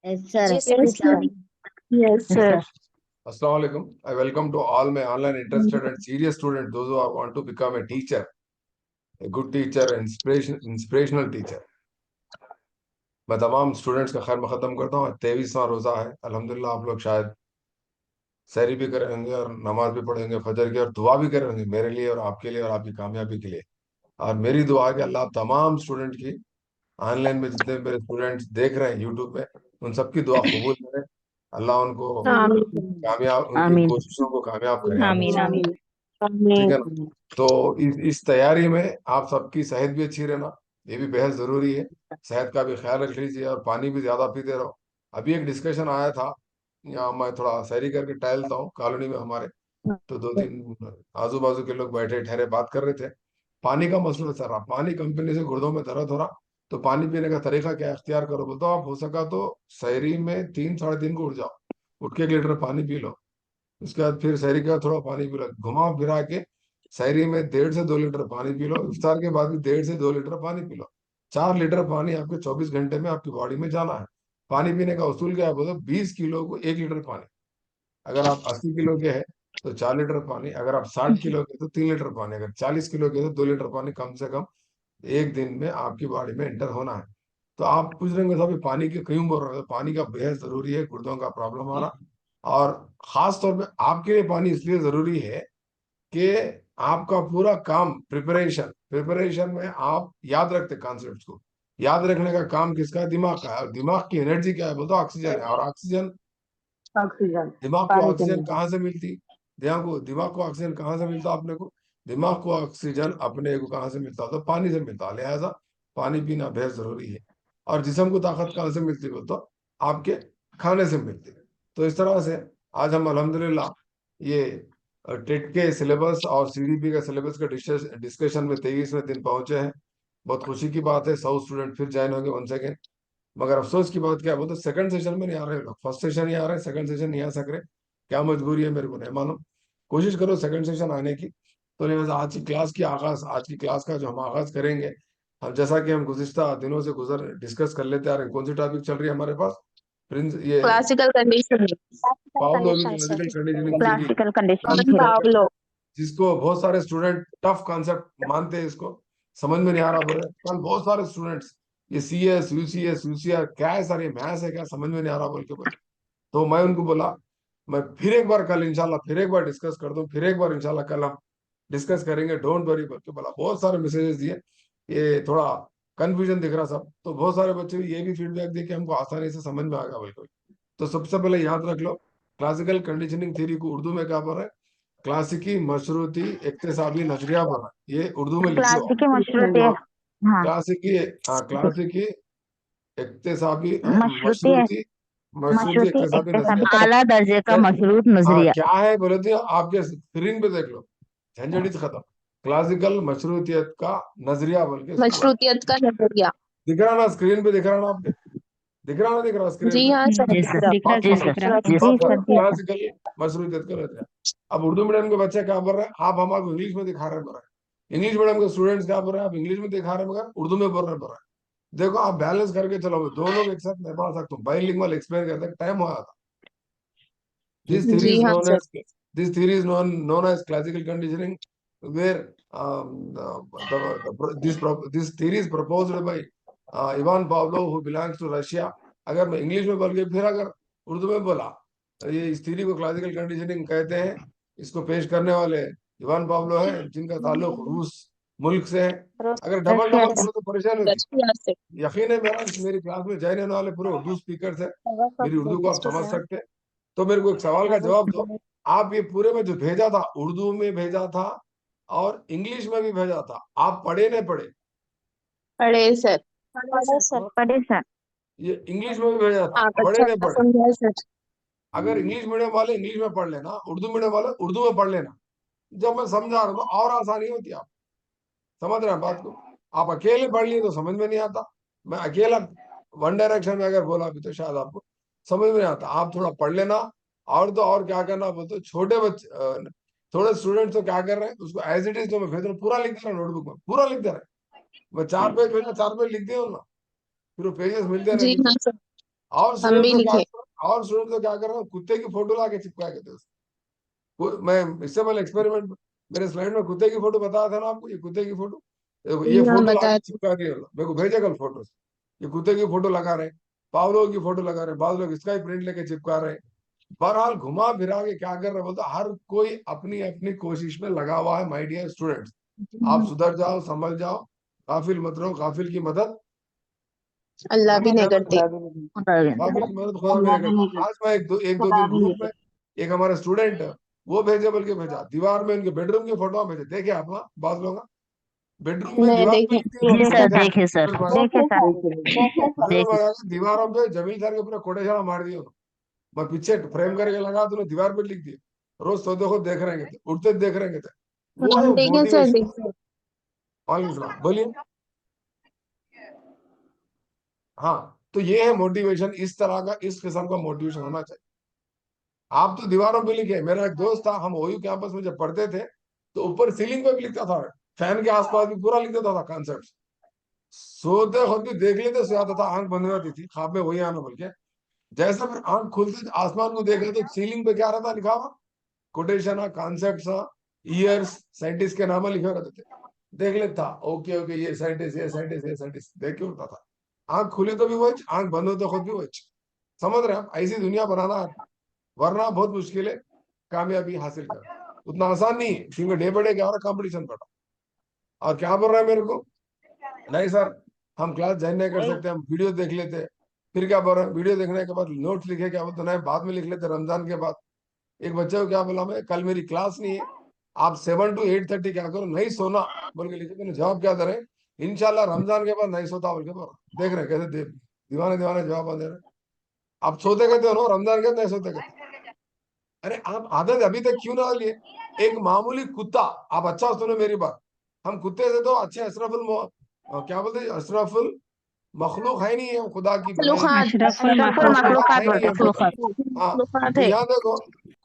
Yes, sir. जी sir, Yes, अस्सलाम sir. वालेकुम। Yes, sir. Assalamu alaikum. I welcome to all my online interested and serious students, those who want to become a teacher, a good teacher, an inspirational teacher. मैं तमाम students का खैर मकदम करता हूँ। 23वां रोज़ा है, अल्हम्दुलिल्लाह। आप लोग शायद सहरी भी करे होंगे और नमाज भी पढ़े होंगे फजर की, और दुआ भी करे होंगे मेरे लिए और आपके लिए और आपकी कामयाबी के लिए। और मेरी दुआ है कि अल्लाह तमाम स्टूडेंट की, ऑनलाइन में जितने मेरे स्टूडेंट्स देख रहे हैं यूट्यूब पे, उन सबकी दुआ कबूल करे। अल्लाह उनको Amin. कामयाब, उनकी आमीन कोशिशों को कामयाब करे। आमीन आमीन। आमीन ठीक है Amin. ना। तो इस तैयारी में आप सबकी सेहत भी अच्छी रहना, ये भी बेहद जरूरी है। सेहत का भी ख्याल रख लीजिए और पानी भी ज्यादा पीते रहो। अभी एक डिस्कशन आया था, यहाँ मैं थोड़ा सैरी करके टहलता हूँ कॉलोनी में हमारे, तो दो तीन आजू बाजू के लोग बैठे ठहरे बात कर रहे थे। पानी का मसला चल रहा, पानी कंपनी से गुर्दों में दर्द हो रहा, तो पानी पीने का तरीका क्या इख्तियार करो। बोलते आप हो सका तो सहरी में 3 साढ़े 3 को उठ जाओ, उठ के 1 लीटर पानी पी लो। उसके बाद फिर सहरी के बाद थोड़ा पानी पी लो, घुमा फिरा के सहरी में 1.5 से 2 लीटर पानी पी लो। इफ्तार के बाद भी 1.5 से 2 लीटर पानी पी लो। 4 लीटर पानी आपके 24 घंटे में आपकी बॉडी में जाना है। पानी पीने का उसूल क्या है बोलो, 20 किलो को 1 लीटर पानी। अगर आप 80 किलो के हैं तो 4 लीटर पानी, अगर आप 60 किलो के तो 3 लीटर पानी, अगर 40 किलो के तो 2 लीटर पानी कम से कम एक दिन में आपकी बॉडी में एंटर होना है। तो आप पूछ रहे होंगे साहब पानी के क्यों बोल रहे हो। पानी का बेहद जरूरी है, गुर्दों का प्रॉब्लम आ रहा, और खास तौर पे आपके लिए पानी इसलिए जरूरी है कि आपका पूरा काम प्रिपरेशन प्रिपरेशन में आप याद रखते कॉन्सेप्ट्स को। याद रखने का काम किसका है, दिमाग का है। और दिमाग की एनर्जी क्या है बोलते ऑक्सीजन है। और ऑक्सीजन, Oxygen. दिमाग को पानी के ऑक्सीजन लिए. कहाँ से मिलती, दिमाग को ऑक्सीजन कहाँ से मिलता अपने को, दिमाग को ऑक्सीजन अपने को कहाँ से मिलता, तो पानी से मिलता। लिहाजा पानी पीना बेहद जरूरी है। और जिस्म को ताकत कहाँ से मिलती हो, तो आपके खाने से मिलती। तो इस तरह से आज हम अल्हम्दुलिल्लाह ये टेट के सिलेबस और सीडीपी का सिलेबस का डिस्कशन में 23वें दिन पहुंचे हैं। बहुत खुशी की बात है, 100 स्टूडेंट फिर ज्वाइन होंगे वन सेकेंड। मगर अफसोस की बात क्या है, वो तो सेकंड सेशन में नहीं आ रहे लोग, फर्स्ट सेशन ही आ रहे हैं, सेकंड सेशन नहीं आ सक रहे। क्या मजबूरी है मेरे को नहीं मालूम। कोशिश करो सेकंड सेशन आने की। तो लिहाजा आज की क्लास का जो हम आगाज करेंगे, हम जैसा कि हम गुज़िश्ता दिनों से गुजर डिस्कस कर लेते आ रहे हैं। कौन सी टॉपिक चल रही है हमारे पास, प्रिंस ये क्लासिकल कंडीशन, पावलोव की condition sir, classical conditioning theory, classical conditioning John theory Pavlov. जिसको बहुत सारे स्टूडेंट टफ कॉन्सेप्ट मानते हैं, इसको समझ में नहीं आ रहा बोल रहे। कल बहुत सारे स्टूडेंट्स ये CS UCS UCR क्या है सर, ये मैथ्स है क्या, समझ में नहीं आ रहा बोल के बोले। तो मैं उनको बोला मैं फिर एक बार कल इंशाल्लाह फिर एक बार डिस्कस कर दूं, फिर एक बार इंशाल्लाह कल हम डिस्कस करेंगे, डोंट वरी बोल के बोला। बहुत सारे मैसेजेस दिए, ये थोड़ा कंफ्यूजन दिख रहा सब। तो बहुत सारे बच्चे ये भी फीडबैक दिए कि हमको आसानी से समझ में आ गया बिल्कुल। तो सबसे पहले याद रख लो, क्लासिकल कंडीशनिंग थ्योरी को उर्दू में क्या बोल रहे हैं, क्लासिकी मशरूती इक्तिसाबी नजरिया बोला। ये उर्दू में लिख लो, क्लासिक मशरूत है। हाँ क्लासिकी, हाँ क्लासिकी इक्तिसाबी मशरूती है, मशरूती मशरूती मशरूती इक्तिसाबी इक्तिसादी नजरिया। आला दर्जे का मशरूत हाँ नजरिया। क्या है बोले थे, आपके स्क्रीन पे देख लो, झंझट ही खत्म। क्लासिकल मशरूतियत का नजरिया बोल के इसको बोला। मशरूतियत का नजरिया। दिख रहा ना स्क्रीन पे, दिख रहा ना आपके, दिख रहा ना, दिख रहा स्क्रीन जी पे। हाँ सर, जी दिख सर रहा। दिख रहा जी सर जी सर जी सर। क्लासिकल मशरूतियत का नजरिया। अब उर्दू मीडियम के बच्चे क्या बोल रहे हैं, आप हमारे इंग्लिश में दिखा रहे हैं बोल रहे हैं। इंग्लिश मीडियम के स्टूडेंट्स क्या बोल रहे हैं, आप इंग्लिश में दिखा रहे हैं मगर उर्दू में बोल रहे हैं। देखो आप बैलेंस करके चलो, दो लोग एक साथ नहीं पढ़ा सकते, बाइलिंगुअल एक्सप्लेन करते टाइम हो जाता। This theory जी is हाँ known sir. as this theory is known as classical conditioning, where this theory is proposed by Ivan Pavlov, who belongs to Russia. अगर मैं इंग्लिश में बोल के फिर अगर उर्दू में बोला, तो ये इस थ्योरी को क्लासिकल कंडीशनिंग कहते हैं। इसको पेश करने वाले इवान पावलो है, जिनका ताल्लुक रूस मुल्क से है। अगर डबल रशिया डबल से बोलो तो परेशान होगी। रशिया से। यकीन है मेरा, मेरी क्लास में ज्वाइन होने वाले पूरे उर्दू स्पीकर है, मेरी उर्दू को आप समझ सकते हैं। तो मेरे को एक सवाल का जवाब दो, आप ये पूरे में जो भेजा था, उर्दू में भेजा था और इंग्लिश में भी भेजा था, आप पढ़े नहीं पढ़े? पढ़े सर। पढ़े सर. हाँ? पढ़े सर। ये इंग्लिश में भी भेजा था, हाँ पढ़े अच्छा नहीं अच्छा पढ़े? समझा सर। अगर इंग्लिश मीडियम वाले इंग्लिश में पढ़ लेना, उर्दू मीडियम वाले उर्दू में पढ़ लेना। जब मैं समझा रहा हूँ तो और आसानी होती, आप समझ रहे हैं बात को। आप अकेले पढ़ लिए तो समझ में नहीं आता। मैं अकेला वन डायरेक्शन में अगर बोला भी तो शायद आपको समझ में नहीं आता। आप थोड़ा पढ़ लेना। और तो और क्या करना बोलते, छोटे बच्चे थोड़े स्टूडेंट्स तो क्या कर रहे हैं, उसको एज इट इज तो मैं भेज रहा हूँ, पूरा लिख दे रहा हूँ नोटबुक में, पूरा लिख दे रहा है। मैं 4 पेज भेजना, 4 पेज लिख दिया ना, फिर वो पेजेस मिलते रहे जी नीचे। हाँ सर। और हम स्टूडेंट भी तो क्या लिखे। और स्टूडेंट तो क्या कर रहे हैं, कुत्ते की फोटो ला के चिपका के दे। मैं इससे पहले एक्सपेरिमेंट मेरे स्लाइड में कुत्ते की फोटो बताया था ना आपको, ये कुत्ते की फोटो, देखो ये हाँ फोटो ला के बताया। चिपका दिया, मेरे को भेजे कल फोटो। ये कुत्ते की फोटो लगा रहे हैं, पावलो की फोटो लगा रहे हैं, बाद लोग इसका ही प्रिंट लेके चिपका रहे हैं। बहरहाल घुमा फिरा के क्या कर रहे हैं बोलते, हर कोई अपनी अपनी कोशिश में लगा हुआ है। माय डियर स्टूडेंट्स, आप सुधर जाओ, समझ जाओ, गाफिल मत रहो। गाफिल की मदद अल्लाह भी खुदा नहीं नहीं करते। करता। गाफिल की मदद खुदा भी नहीं करता। आज मैं एक दो दिन ग्रुप में एक हमारा स्टूडेंट वो भेजे, बल्कि भेजा दीवार में उनके बेडरूम की फोटो भेजे, देखे आप ना बात लोग बेडरूम में नहीं दीवार पे देखे। लिखती जी सर, है देखे सर, देखे सर, देखे। दीवारों पे जमीन सर के पूरा कोटेशन मार दिया उन्होंने। मैं पीछे फ्रेम करके लगा तो दीवार पे लिख दिया, रोज सोते खुद देख रहेंगे थे, उठते देख रहेंगे थे। वो है देखे सर, मोटिवेशन। देखे। बोलिए। हाँ, तो ये है मोटिवेशन, इस तरह का, इस किस्म का मोटिवेशन होना चाहिए। आप तो दीवारों पे लिखे, मेरा एक दोस्त था, हम ओयू कैंपस में जब पढ़ते थे तो ऊपर सीलिंग पे भी लिखता था, फैन के आसपास भी पूरा लिख देता था कॉन्सेप्ट। सोते खुद भी देख लेते, सोता था, आंख बंद हो जाती थी, ख्वाब में वही आना बोल के। जैसे फिर आंख खुलती आसमान को देख लेते, सीलिंग पे क्या रहता लिखा हुआ, कोटेशन कॉन्सेप्ट ईयर्स साइंटिस्ट के नाम लिखे रहते थे। देख लेता, ओके ओके, ये साइंटिस्ट, ये साइंटिस्ट, ये साइंटिस्ट, देख के उठता था। आंख खुले तो भी वही, आंख बंद हो तो खुद भी वही। समझ रहे हैं आप, ऐसी दुनिया बनाना है, वरना बहुत मुश्किल है कामयाबी हासिल करना। उतना आसान नहीं है, क्योंकि डे बाय डे क्या हो रहा है, कंपटीशन बढ़ा। और क्या बोल रहा है मेरे को, नहीं सर हम क्लास ज्वाइन नहीं कर सकते, हम वीडियो देख लेते। फिर क्या बोल रहे हैं, वीडियो देखने के बाद नोट्स लिखे, क्या बोलते नहीं बाद में लिख लेते रमजान के बाद। एक बच्चे को क्या बोला मैं, कल मेरी क्लास नहीं है, आप 7 to 8:30 क्या करो, नहीं सोना बोल के लिखे। मैंने जवाब क्या दे रहे, इंशाल्लाह रमजान के बाद नहीं सोता बोल के बोल रहा। देख रहे कैसे दीवाने दीवाने जवाब दे रहे। आप सोते कहते हो ना रमजान के बाद नहीं सोते कहते। अरे आप आदत अभी तक क्यों ना लिए। एक मामूली कुत्ता, आप अच्छा सुनो मेरी बात, हम कुत्ते से तो अच्छे क्या बोलते हैं, अशरफुल मखलूक है नहीं है, खुदा की बनाई मखलूकात। अशरफुल अशरफुल मखलूकात है नहीं बोलते है हैं, खुदा। मखलूकात। हाँ, मखलूकात तो है। यहाँ देखो,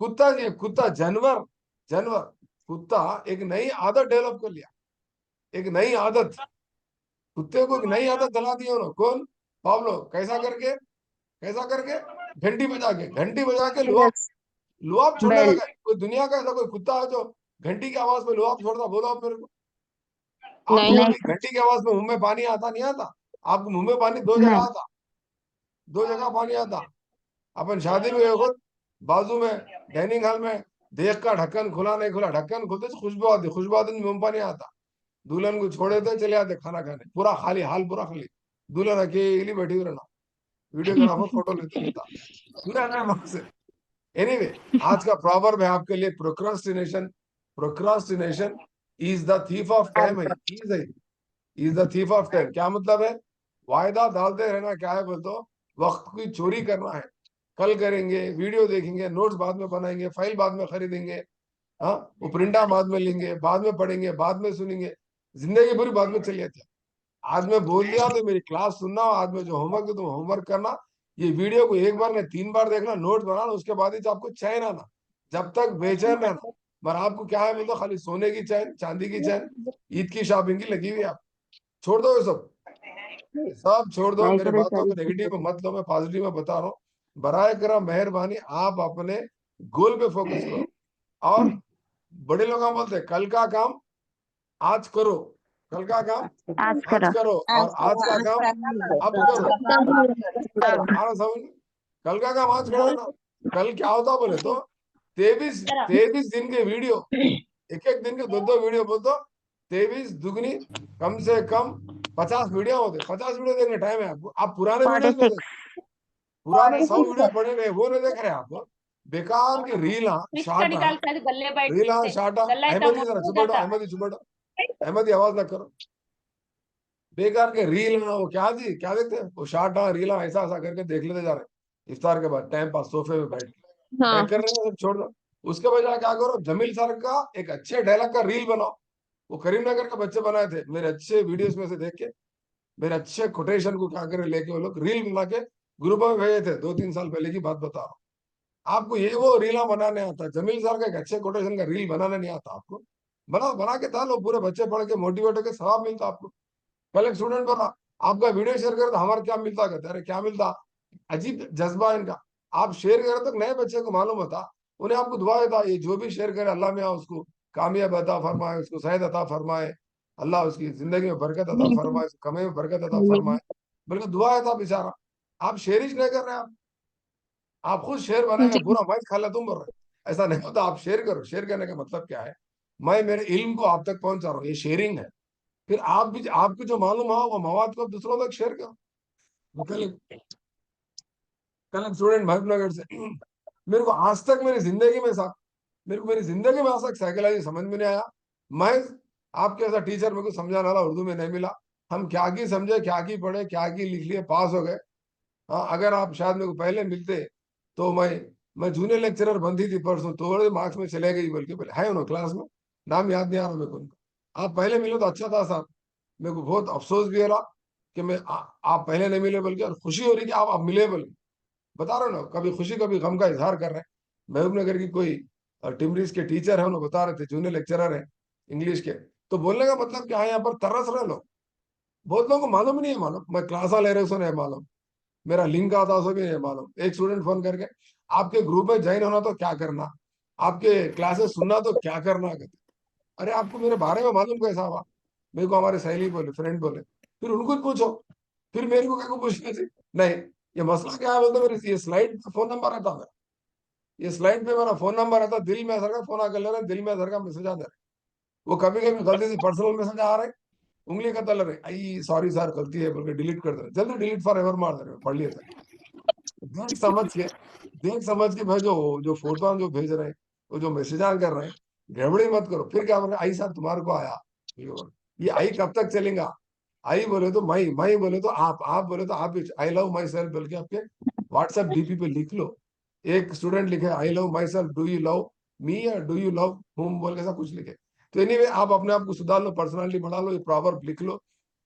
कुत्ता जी, कुत्ता जानवर, जानवर, कुत्ता एक नई आदत डेवलप कर लिया, एक नई आदत, कुत्ते को एक नई आदत दिला दी उन्होंने। कौन, पाब्लो, कैसा करके, घंटी बजा के लुआब, यस। लुआब छोड़ने बेल। लगा। कोई दुनिया का ऐसा कोई कुत्ता है जो घंटी की आवाज में लुआब छोड़ता, बोलो आप मेरे को। आपको नहीं। नहीं कभी घंटी की आवाज में मुंह में पानी आता नहीं आता, आपको मुंह में पानी दो जगह नहीं आता, दो जगह पानी आता। अपन शादी में गए खुद, बाजू में डाइनिंग हॉल में, देख का ढक्कन खुला नहीं खुला, ढक्कन खुलते खुशबू आती, खुशबू आती मुंह में पानी आता। दुल्हन को छोड़े थे, चले आते खाना खाने, पूरा खाली, हाल पूरा खाली, दुल्हन अकेली बैठी हुई रहना, वीडियोग्राफर फोटो लेते रहता। एनीवे, आज का प्रॉवर्ब है आपके लिए, procrastination, procrastination is the thief of time है, is the thief of time. क्या मतलब है, वायदा डालते रहना, क्या है बोल तो, वक्त की चोरी करना है। कल करेंगे, वीडियो देखेंगे, नोट्स बाद में बनाएंगे, फाइल बाद में खरीदेंगे, हाँ वो प्रिंटा बाद में लेंगे, बाद में पढ़ेंगे, बाद में सुनेंगे, जिंदगी पूरी बाद में चली जाती है। आज मैं बोल दिया तो मेरी क्लास सुनना, आज में जो होमवर्क है तुम होमवर्क करना, ये वीडियो को एक बार नहीं 3 बार देखना, नोट बनाना, उसके बाद ही तो आपको चैन आना, जब तक बेचैन रहना। पर आपको क्या है बोलते, खाली सोने की चैन, चांदी की चैन, ईद की शॉपिंग की लगी हुई है। आप छोड़ दो ये सब, सब छोड़ दो। मेरे बातों को नेगेटिव में मत लो, मैं पॉजिटिव में बता रहा हूँ। बराए करम मेहरबानी, आप अपने गोल पे फोकस करो। और बड़े लोग बोलते हैं कल का काम आज करो, कल का काम आज आज करो। करो, और आज का काम अब करो। करो। आना समझ, कल का काम आज करो ना। कल क्या होता बोले तो 23 दिन के वीडियो, एक एक दिन के 2 2 वीडियो बोल दो, 23 दुगनी कम से कम 50 वीडियो होते, 50 वीडियो देखने टाइम है आपको। आप पुराने वीडियो क्यों 46। देख, पुराने 100 वीडियो पड़े हुए वो नहीं देख रहे आप, बेकार के रीला शाटा, रीला शाटा। अहमदी जरा चुप बैठो, अहमदी चुप बैठो, अहमदी आवाज ना करो। बेकार के रील वो क्या जी, क्या देखते हैं वो शार्टा रीला, ऐसा ऐसा करके देख लेते जा रहे। इफ्तार के बाद टाइम पास सोफे में बैठ के हाँ। नहीं कर रहे हैं, सब छोड़ दो। उसके बजाय क्या करो, जमील सर का एक अच्छे डायलॉग का रील बनाओ। वो करीमनगर के बच्चे बनाए थे, मेरे अच्छे वीडियोस में से देख के, मेरे अच्छे कोटेशन को क्या करे लेके वो लोग रील बना के ग्रुप में भेजे थे, 2 3 साल पहले की बात बता रहा हूँ आपको। ये वो रीला बनाने आता, जमील सर का एक अच्छे कोटेशन का रील बनाने नहीं आता आपको। बनाओ, बना के डालो, पूरे बच्चे पढ़ के मोटिवेट होकर सवाब मिलता आपको। कल एक स्टूडेंट बोला आपका वीडियो शेयर करे तो हमारा क्या मिलता, कहते अरे क्या मिलता, अजीब जज्बा इनका। आप शेयर करें तो नए बच्चे को मालूम होता, उन्हें आपको दुआ देता, ये जो भी शेयर करे अल्लाह मियाँ उसको कामयाब अता फरमाए, उसको सेहत अता फरमाए, अल्लाह उसकी जिंदगी में बरकत अता फरमाए, कमाई में बरकत अता फरमाए, बल्कि दुआ है था बेचारा। आप शेयर ही नहीं कर रहे, आप खुद शेर बनाएंगे, जी पूरा मैच खा ला तुम बोल रहे, ऐसा नहीं होता। आप शेयर करो, शेयर करने का मतलब क्या है, मैं मेरे इल्म को आप तक पहुंचा रहा हूँ, ये शेयरिंग है। फिर आप भी आपको जो मालूम हो वो मवाद को दूसरों तक शेयर करो। वो कल एक स्टूडेंट महबूबनगर से मेरे को आज तक मेरी जिंदगी में साहब, मेरे को मेरी जिंदगी में आज तक साइकोलॉजी समझ में नहीं आया। मैं आपके ऐसा टीचर मेरे को समझाने वाला उर्दू में नहीं मिला। हम क्या की समझे, क्या की पढ़े, क्या की लिख लिए, पास हो गए। हाँ, अगर आप शायद मेरे को पहले मिलते तो मैं जूनियर लेक्चरर बनती थी परसों, थोड़े मार्क्स में चले गई, बल्कि बोले है उन्होंने क्लास में, नाम याद नहीं आ रहा मेरे को उनका। आप पहले मिलो तो अच्छा था साहब। मेरे को बहुत अफसोस भी हो रहा कि आप पहले नहीं मिले, बल्कि और खुशी हो रही कि आप मिले, बल्कि बता रहे हो ना, कभी खुशी कभी गम का इजहार कर रहे हैं। महबूबनगर की कोई टिमरीज के टीचर है, उन्होंने बता रहे थे, जूनियर लेक्चरर है इंग्लिश के। तो बोलने का मतलब क्या है, यहाँ पर तरस रहे लोग। बहुत लोगों को मालूम ही नहीं है, मालूम मैं क्लास ले रहे नहीं मालूम, मेरा लिंक आता सो भी नहीं मालूम। एक स्टूडेंट फोन करके, आपके ग्रुप में ज्वाइन होना तो क्या करना, आपके क्लासेस सुनना तो क्या करना, कहते अरे आपको मेरे बारे में मालूम कैसा हुआ। मेरे को हमारे सहेली बोले, फ्रेंड बोले, फिर उनको ही पूछो, फिर मेरे को क्या को पूछना चाहिए। नहीं, ये मसला क्या है बोलते, मेरे ये स्लाइड पे फोन नंबर रहता मेरा, ये स्लाइड पे मेरा फोन नंबर रहता, दिल में असर का फोन आकर ले रहे, दिल में असर का मैसेज आ रहे, वो कभी कभी गलती से पर्सनल मैसेज आ रहे, उंगली का तल रहे, आई सॉरी सर गलती है बोल के डिलीट कर दे रहे, जल्दी डिलीट फॉर एवर मार दे रहे, पढ़ लिए सर। देख समझ के, देख समझ के भेजो, जो फोटो जो भेज रहे हैं, वो जो मैसेज कर रहे हैं, गड़बड़ी मत करो। फिर क्या बोल रहे, आई सर तुम्हारे को आया, ये आई कब तक चलेगा। आई बोले तो मैं बोले तो आप बोले तो आप, आई लव माई सेल्फ बोल के आपके व्हाट्सएप डीपी पे लिख लो। एक स्टूडेंट लिखे I love my self, do you love me या डू यू लव होम बोल के ऐसा कुछ लिखे। तो एनीवे आप अपने आप को सुधार लो, पर्सनालिटी बढ़ा लो, ये प्रॉवर्ब लिख लो।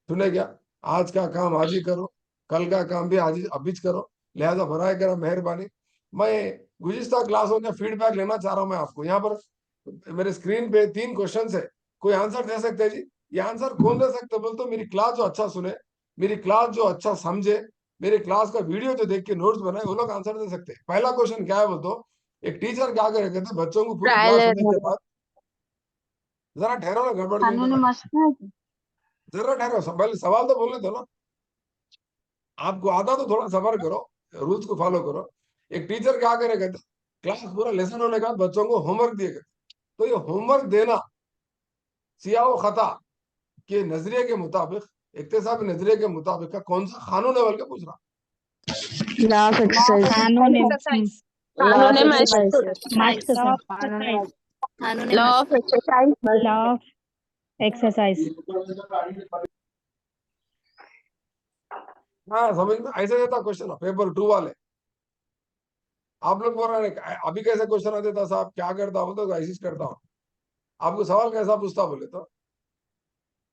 सुने क्या, आज का काम आज ही करो, कल का काम भी आज ही अभी करो, लिहाजा बराए करा मेहरबानी। मैं गुज़िश्ता क्लासों का फीडबैक लेना चाह रहा हूं। मैं आपको यहाँ पर मेरे स्क्रीन पे 3 क्वेश्चन है, कोई आंसर दे सकते हैं जी। ये आंसर कौन दे सकते बोल तो, मेरी क्लास जो अच्छा सुने, मेरी क्लास जो अच्छा समझे, मेरे क्लास का वीडियो जो देख के नोट्स बनाए, वो लोग आंसर दे सकते हैं। पहला क्वेश्चन क्या है बोल तो, एक टीचर क्या करेगा थे बच्चों को पूरी ट्रायल क्लास सुनने के बाद, जरा ठहरो ना, गड़बड़ कहीं खानों कर ने रहा है, मस्त है। जरा ठहरो, पहले सवाल तो बोलने दो ना। आपको आता तो थोड़ा सबर करो, रूल्स को फॉलो करो। एक टीचर क्या करेगा, क्लास पूरा लेसन होने के बाद बच्चों को होमवर्क दिएगा। तो ये होमवर्क देना सिया व खता के नजरिए के मुताबिक, इक्तिसाबी नजरिए के मुताबिक का कौन सा कानून है बोल के पूछ रहा। Law of exercise. कानून लॉ ऑफ मस्त exercise. Sir, law of exercise. Law of exercise. हाँ समझ में ऐसे देता क्वेश्चन पेपर 2 वाले। आप लोग बोल रहे हैं अभी कैसे क्वेश्चन आते था साहब, क्या करता हो तो ऐसी करता हूँ। आपको सवाल कैसा पूछता बोले तो,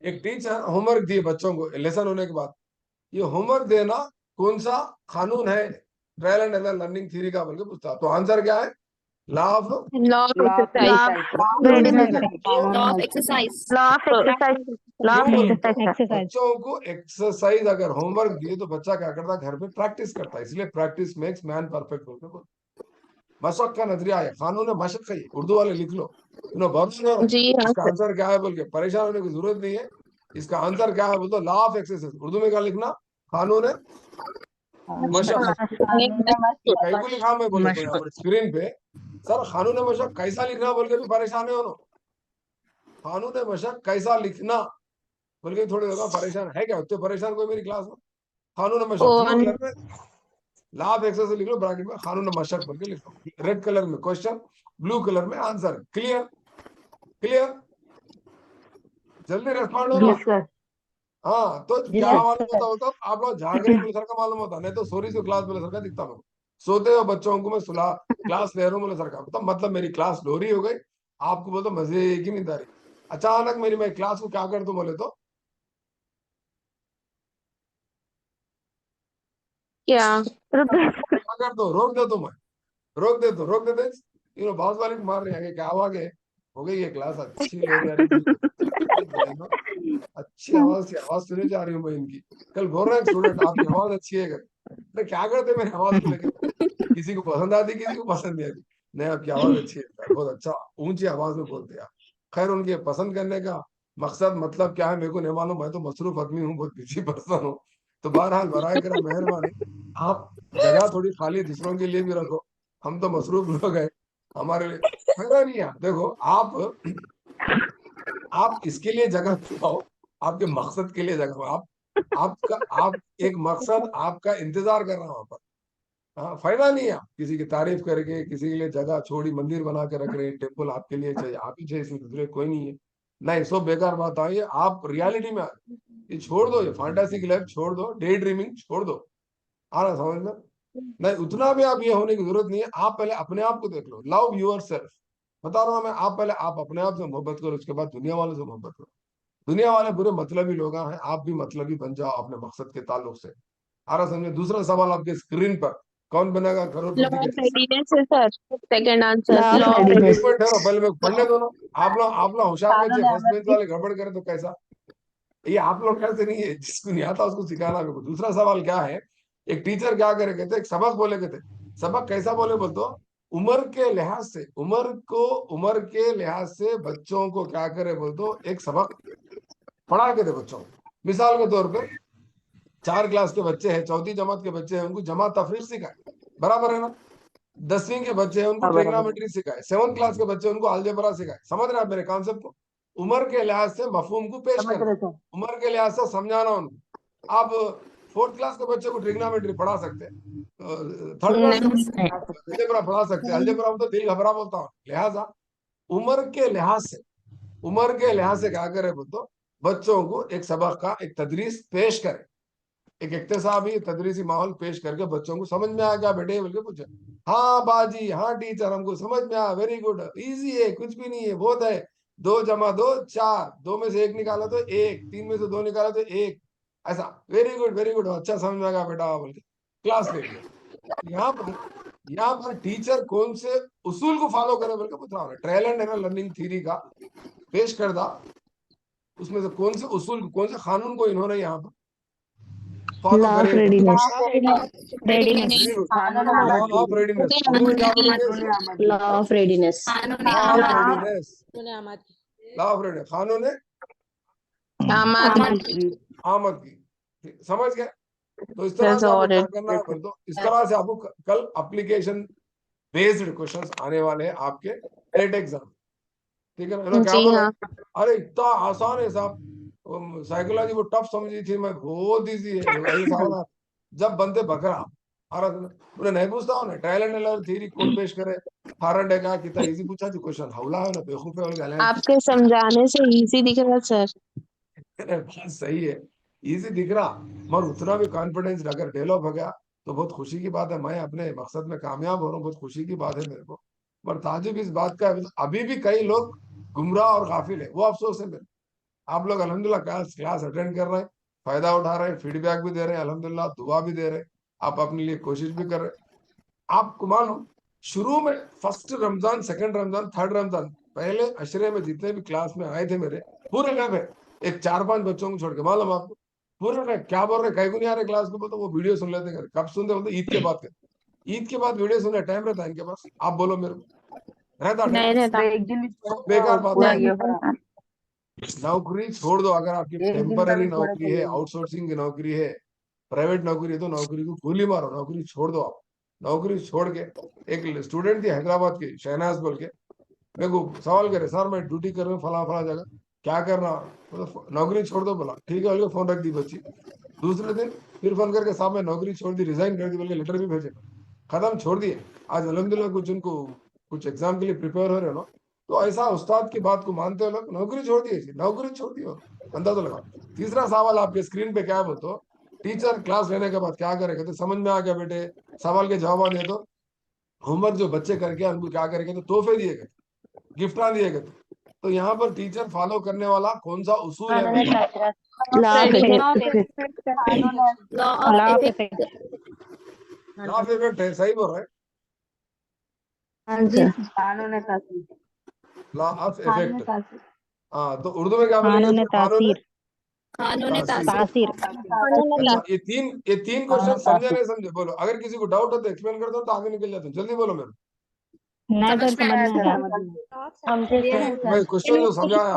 एक टीचर होमवर्क दिए बच्चों को लेसन होने के बाद, ये होमवर्क देना कौन सा कानून है, trial and error learning theory का बोल के पूछता। तो आंसर क्या है, law of law of exercise. Law of exercise. Law of exercise. Exercise. बच्चों को एक्सरसाइज अगर होमवर्क दिए तो बच्चा क्या करता है, घर पे प्रैक्टिस करता है, इसलिए प्रैक्टिस मेक्स मैन परफेक्ट बोलते हैं। मशक का नजरिया है, कानून है मशक का, उर्दू वाले लिख लो, जी हाँ इसका सर। आंसर क्या है बोल के परेशान होने की जरूरत नहीं है। इसका आंसर क्या है बोल तो, लॉ ऑफ एक्सरसाइज, उर्दू में क्या लिखना, कानून है मशक। कई को लिखा मैं बोले तो यहाँ पर स्क्रीन पे, सर कानून मशक कैसा लिखना बोल के भी परेशान है उन्होंने, कानून मशक कैसा लिखना बोल के थोड़े लोग परेशान है, क्या उतने परेशान कोई मेरी क्लास में। कानून मशक ब्लू कलर में, लॉ ऑफ एक्सरसाइज लिख लो ब्रैकेट में, कानून मशक बोल के लिखो, रेड कलर में क्वेश्चन, ब्लू कलर में आंसर। क्लियर, क्लियर, जल्दी रेस्पॉन्ड हो ना। हाँ तो क्या मालूम होता होता आप लोग झारखंड बोले सर का मालूम होता, नहीं तो सोरी से क्लास बोले सर का दिखता मेरे को, सोते हुए बच्चों को मैं सुला क्लास ले रहा हूँ बोले सर का, तो मतलब मेरी क्लास लोरी हो गई। आपको बोलते मजे की नहीं रही, अचानक मेरी मैं क्लास को क्या कर दूं बोले तो, क्या कर दो, रोक दे, मैं रोक दे, तो रोक देते, बहुत वाले को मार रहे हैं, क्या हुआ के हो गई ये क्लास अच्छी ले जा रही थी, अच्छी आवाज से आवाज सुने जा रही हूँ मैं इनकी। कल बोल रहा है स्टूडेंट आपकी आवाज अच्छी है, अरे क्या करते मेरी आवाज को लेके, किसी को पसंद आती किसी को पसंद नहीं आती। नहीं, आपकी आवाज अच्छी है सर, बहुत अच्छा, ऊंची आवाज में बोलते हैं आप। खैर, उनके पसंद करने का मकसद मतलब क्या है मेरे को नहीं मालूम, मैं तो मसरूफ आदमी हूँ, बहुत बिजी पर्सन हूँ। तो बहरहाल बराए करा मेहरबानी, आप जगह थोड़ी खाली दूसरों के लिए भी रखो। हम तो मसरूफ लोग हैं, हमारे लिए फायदा नहीं है। देखो आप इसके लिए जगह बनाओ, आपके मकसद के लिए जगह बनाओ। आप एक मकसद आपका इंतजार कर रहा हूं वहां पर। हाँ, फायदा नहीं है आप किसी की तारीफ करके किसी के लिए जगह छोड़ी, मंदिर बना के रख रहे हैं, टेम्पल आपके लिए चाहिए, आप ही चाहिए, इसमें दूसरे कोई नहीं है। नहीं, सब बेकार बात आई है, आप रियलिटी में ये छोड़ दो, ये फैंटेसी की लाइफ छोड़ दो, डे ड्रीमिंग छोड़ दो। आ रहा समझ में? नहीं, उतना भी आप ये होने की जरूरत नहीं है। आप पहले अपने आप को देख लो, लव यूर सेल्फ। बता रहा हूं मैं, आप पहले आप अपने आप से मोहब्बत करो, उसके बाद दुनिया वालों से मोहब्बत करो। दुनिया वाले बुरे मतलबी लोग हैं, आप भी मतलबी बन जाओ अपने मकसद के ताल्लुक से। आ रहा समझे? दूसरा सवाल आपके स्क्रीन पर, कौन बनेगा लॉ करोड़पति ऑफ के? रेडीनेस है sir, second answer Law of law of readiness. एक मिनट ठहरो, पहले मैं पढ़ने दो ना। आप लोग होशियार बच्चे, कानून फर्स्ट अहमद बेंच की वाले गड़बड़ करें तो कैसा? ये आप लोग कैसे नहीं है, जिसको नहीं आता उसको सिखाना मेरे को। दूसरा सवाल क्या है, एक टीचर क्या करे कहते, एक सबक बोले कहते, सबक कैसा बोले बोल तो, उम्र के लिहाज से, उम्र के लिहाज से बच्चों को क्या करे बोल तो, एक सबक पढ़ा के दे बच्चों को। मिसाल के तौर पे 4 क्लास के बच्चे हैं, चौथी जमात के बच्चे हैं, उनको जमा तफरीक सिखाए, बराबर है ना? 10वीं के बच्चे हैं, उनको हाँ, बराबर। ट्रिग्नोमेट्री सिखाए, 7th क्लास के बच्चे हैं, उनको अलजेब्रा सिखाए। समझ रहे हैं आप मेरे कॉन्सेप्ट को? उम्र के लिहाज से मफहूम को पेश समझ करना, रहे थे। उम्र के लिहाज से समझाना उनको। आप 4th क्लास के बच्चे को ट्रिग्नोमेट्री पढ़ा सकते हैं, 3rd क्लास के बच्चे नहीं। को अलजेब्रा पढ़ा सकते हैं। अलजेब्रा में तो दिल घबरा बोलता हूँ। लिहाजा उम्र के लिहाज से, उम्र के लिहाज से क्या करे बोल तो, बच्चों को एक सबक का एक तदरीस पेश करे, एक इक्तसाबी तदरीसी माहौल पेश करके बच्चों को समझ में आ गया बेटे बोल के पूछे, हाँ बाजी, हाँ टीचर, हमको समझ में आया, वेरी गुड, इजी है, कुछ भी नहीं है, बहुत है। 2 + 2 4, 2 में से 1 निकाला तो 1, 3 में से 2 निकाला तो 1, ऐसा। वेरी गुड वेरी गुड, अच्छा समझ में आ गया बेटा बोल के क्लास ले लिया। यहाँ पर यहाँ पर टीचर कौन से उसूल को फॉलो करे बोल के पूछ रहा हूँ, trial and error learning theory का पेश करदा, उसमें से कौन से उसूल, कौन से कानून को इन्होंने यहाँ पर फॉलो लॉ ऑफ करे? रेडीनेस। रेडीनेस। कानून लॉ अहमद ऑफ की। रेडीनेस, उर्दू में क्या बोलोगे? कानून अहमद की। Law of readiness. Law of readiness, law of readiness, कानून आमद आमद की। समझ गए? तो इस तरह से आपको क्या करना है बोल दो, इस तरह से आपको कल एप्लीकेशन बेस्ड क्वेश्चंस आने वाले हैं आपके टेट एग्जाम। ठीक है ना? इन्होंने क्या जी बोला, हाँ। अरे इतना आसान है साहब, साइकोलॉजी वो टफ समझी थी मैं, बहुत इजी है, ऐसे सवाल जब बनते बकरा। और उन्हें नहीं पूछता हूँ ना, trial and error theory code पेश करे, फारडे का कितना इजी पूछा थी क्वेश्चन, हौला है ना, बेवकूफ है वाले। आपके समझाने से इजी दिख रहा सर। बात सही है, इजी दिख रहा, मगर उतना भी कॉन्फिडेंस अगर डेवलप हो गया तो बहुत खुशी की बात है। मैं अपने मकसद में कामयाब हो रहा हूँ, बहुत खुशी की बात है मेरे को। पर ताजुब इस बात का है, अभी भी कई लोग गुमराह और गाफिल है, वो अफसोस है मेरे। आप लोग अल्हम्दुलिल्लाह क्लास क्लास अटेंड कर रहे हैं, फायदा उठा रहे हैं, फीडबैक भी दे रहे हैं, अल्हम्दुलिल्लाह दुआ भी दे रहे हैं, आप अपने लिए कोशिश भी कर रहे हैं। आपको मानो शुरू में first Ramzan, second Ramzan, third Ramzan, पहले अशरे में जितने भी क्लास में आए थे मेरे, पूरे गए थे, एक 4-5 बच्चों को छोड़ के, मालूम आपको? पूरे गए, क्या बोल रहे, कहीं को नहीं आ रहे क्लास को, बोलते वो वीडियो सुन लेते हैं। कब सुनते बोलते? ईद के बाद के, ईद के बाद वीडियो सुनने टाइम रहता है इनके पास? आप बोलो मेरे को, रहता नहीं टाइम? रहता। एक दिन भी छोड़ो बेकार तो बात पूरा है। ये हो रहा। नौकरी छोड़ दो, अगर आपकी एक दिन का टेम्पररी भी छोड़े नौकरी तो है, ये। आउटसोर्सिंग की नौकरी है, प्राइवेट नौकरी है, तो नौकरी को गोली मारो, नौकरी छोड़ दो आप। नौकरी छोड़ के, एक स्टूडेंट थी हैदराबाद की, शहनाज बोल के, मेरे को सवाल करे, सर मैं ड्यूटी कर रहा हूँ फला फला जगह, क्या करना? तो नौकरी छोड़ दो, बोला ठीक है बोल के फोन रख दी बच्ची। दूसरे दिन फिर फोन करके, साहब मैं नौकरी छोड़ दी, रिजाइन कर दी बोल के लेटर भी भेजे, खत्म, छोड़ दिए। आज अल्हम्दुलिल्लाह कुछ उनको कुछ एग्जाम के लिए प्रिपेयर हो रहे हो ना, तो ऐसा उस्ताद की बात को मानते हो लोग, नौकरी छोड़ दी ऐसी, नौकरी छोड़ दी हो, अंदाजा लगा। तीसरा सवाल आपके स्क्रीन पे क्या है बोलते, टीचर क्लास लेने के बाद क्या करेगा? तो समझ में आ गया बेटे, सवाल के जवाब दे दो, होमवर्क जो बच्चे करके उनको क्या करेंगे, तो तोहफे दिए गए, गिफ्ट दिए गए। तो यहाँ पर टीचर फॉलो करने वाला कौन सा उसूल है कानून बेटा? Law of readiness. कानून है। Law law of of effect. Effect. Law of effect है, सही बोल रहे हैं, जी कानून है तासीर। लॉ ऑफ कानून है इफेक्ट। तासीर। हाँ, तो उर्दू में क्या बोलेंगे कानून इसको? कानून है तासीर। कानून तासीर। तासीर। अच्छा, ये तीन क्वेश्चन समझे नहीं समझे बोलो। अगर किसी को डाउट हो तो एक्सप्लेन कर दो तो आगे निकल जाते हैं। जल्दी बोलो मेरे नहीं सर, समझ में आ समझ रहा। में। समझे नहीं सर। मैं सर, क्वेश्चन जो समझाया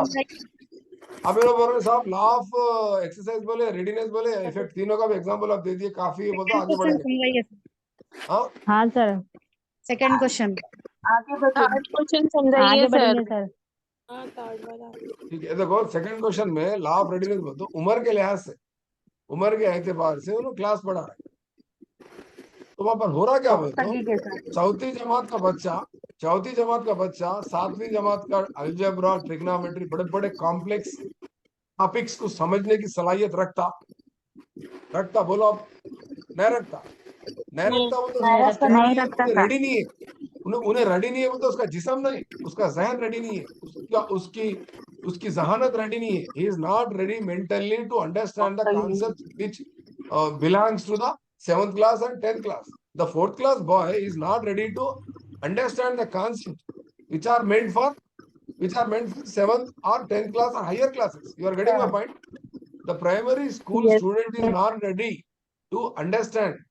आप ये लोग बोल रहे हैं, साहब लॉ ऑफ एक्सरसाइज बोले, रेडीनेस बोले, इफेक्ट, तीनों का भी एग्जांपल आप दे दिए, काफी है, बोलते आगे बढ़ेंगे। हाँ हाँ सर, सेकंड क्वेश्चन आगे बढ़ो। क्वेश्चन समझाइए आगे सर। बढ़ेंगे सर। ठीक है, देखो सेकंड क्वेश्चन में लॉ ऑफ रेडीनेस बोलते हो, उम्र के लिहाज से, उम्र के एतबार से उन्होंने क्लास पढ़ा है। तो वहां पर हो रहा क्या बोलते हो, पुख्तगी के साथ। चौथी जमात का बच्चा, चौथी जमात का बच्चा सातवीं जमात का अलजेब्रा, ट्रिग्नोमेट्री, बड़े बड़े कॉम्प्लेक्स टॉपिक्स को समझने की सलाहियत रखता बोलो आप, नहीं रखता, नहीं रखता वो तो नहीं उसका रखता। नहीं रखता सर। रेडी नहीं है। उन्हें रेडी नहीं है, वो तो उसका जिस्म नहीं, उसका जहन रेडी नहीं है, उसका उसकी उसकी जहानत रेडी नहीं है। He is not ready mentally to understand the concept which belongs to the 7th class and 10th class. The 4th class boy is not ready to understand the concepts which are meant for 7th or 10th class or higher classes. You are getting my point? The primary school Yes. student is not ready to understand,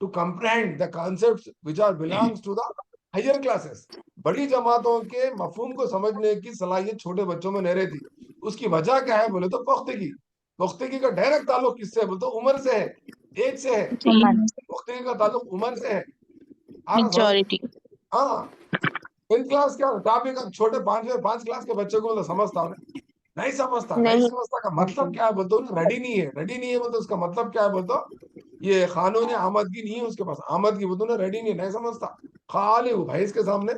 to comprehend the concepts which are belongs to the higher classes. बड़ी जमातों के मफहूम को समझने की सलाहियत छोटे बच्चों में नहीं रहती। उसकी वजह क्या है बोले तो पुख्तगी का डायरेक्ट ताल्लुक किससे है बोले तो उम्र से है, एज से है। पुख्तगी का ताल्लुक उम्र से है। मेजॉरिटी। हाँ, 10th क्लास क्या टॉपिक, छोटे 5 क्लास के बच्चे को तो समझता है, नहीं समझता का मतलब क्या है बोलते हो, रेडी नहीं है बोलते उसका मतलब क्या है बोलते हो, ये कानूनी आमदगी नहीं है उसके पास, आमदगी बोलते ना, रेडी नहीं समझता, खाली वो भाई इसके सामने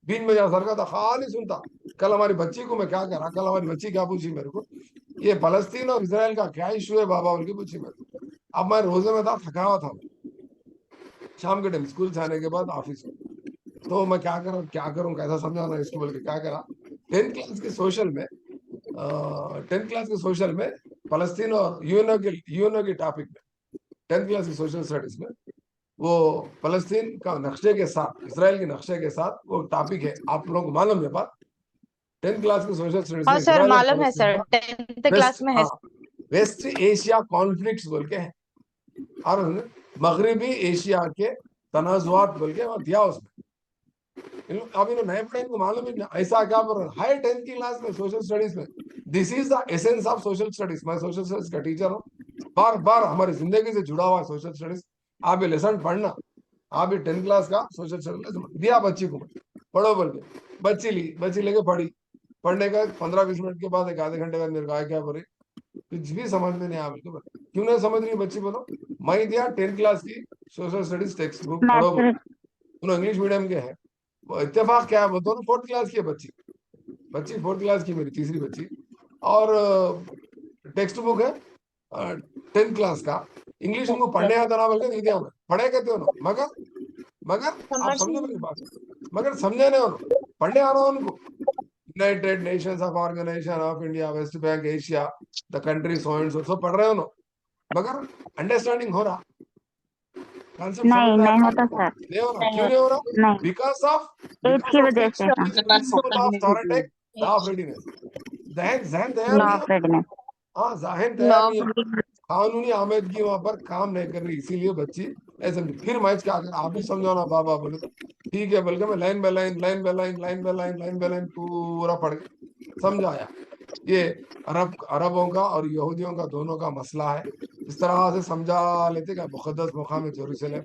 बीन बजा सरका था, खाली सुनता। कल हमारी बच्ची को मैं क्या करा, कल हमारी बच्ची क्या पूछी मेरे को, ये फलस्तीन और इसराइल का क्या इशू है बाबा उनकी पूछी मेरे को। अब मैं रोजे में था, थका हुआ था, शाम के टाइम स्कूल से आने के बाद ऑफिस में, तो मैं क्या करूं कैसा समझाना इसको बोल के क्या करा, 10th क्लास के सोशल में 10th क्लास के सोशल में फलस्तीन और यूएनओ के टॉपिक में 10th क्लास की सोशल स्टडीज में वो फलस्तीन का नक्शे के साथ, इसराइल के नक्शे के साथ वो टॉपिक है। आप लोगों को मालूम है बात, 10th क्लास के सोशल स्टडीज में सर मालूम है सर, 10th क्लास में है। वेस्ट एशिया कॉन्फ्लिक्ट्स बोल के है, और मगरबी एशिया के तनाजुआत बोल के दिया उसमें। अब इन्होंने नए पढ़े, इनको मालूम है ऐसा क्या बोल रहे हैं, हाई 10th की क्लास में सोशल स्टडीज में, this is the essence of social studies. मैं सोशल स्टडीज का टीचर हूँ, बार बार हमारी जिंदगी से जुड़ा हुआ है सोशल स्टडीज। आप ये लेसन पढ़ना, आप ये 10th क्लास का सोशल स्टडीज दिया बच्ची को, पढ़ो बोल के, बच्ची लेके पढ़ी, पढ़ने का 15-20 मिनट के बाद, एक आधे घंटे बाद मेरे को आया क्या बोले, कुछ भी समझ में नहीं आया। बिल्कुल क्यों नहीं समझ रही बच्ची बोलो, मैं दिया 10th क्लास की सोशल स्टडीज टेक्स्ट बुक पढ़ो, उन्होंने इंग्लिश मीडियम के हैं। इत्तेफाक क्या है बोलते 4th क्लास की है बच्ची 4th क्लास की, मेरी तीसरी बच्ची, और टेक्स्ट बुक है 10th क्लास का, इंग्लिश उनको पढ़ने आता ना बोलते नहीं दिया, पढ़े कहते हो मगर आप समझो मेरी बात, मगर समझे नहीं उन्होंने, पढ़ने आ रहा उनको, United Nations of Organization of India, West Bank Asia, the country so and so, सब पढ़ रहे हो मगर अंडरस्टैंडिंग हो रहा, कॉन्सेप्ट नहीं होता सर, नहीं हो रहा। क्यों नहीं हो रहा? बिकॉज ऑफ एज की वजह से जहन तैयार लॉ नहीं ऑफ रेडीनेस। हाँ, जहन तैयार नहीं है, कानूनी आमदगी वहां पर काम नहीं कर रही, इसीलिए बच्ची ऐसे समझी। फिर मैं क्या कर, आप भी समझाओ ना बाबा, बोले तो ठीक है, बल्कि मैं लाइन बाय लाइन पूरा पढ़ के समझाया। ये अरबों का और यहूदियों का दोनों का मसला है, इस तरह से समझा लेते क्या, मुकद्दस मकाम जेरूसलम,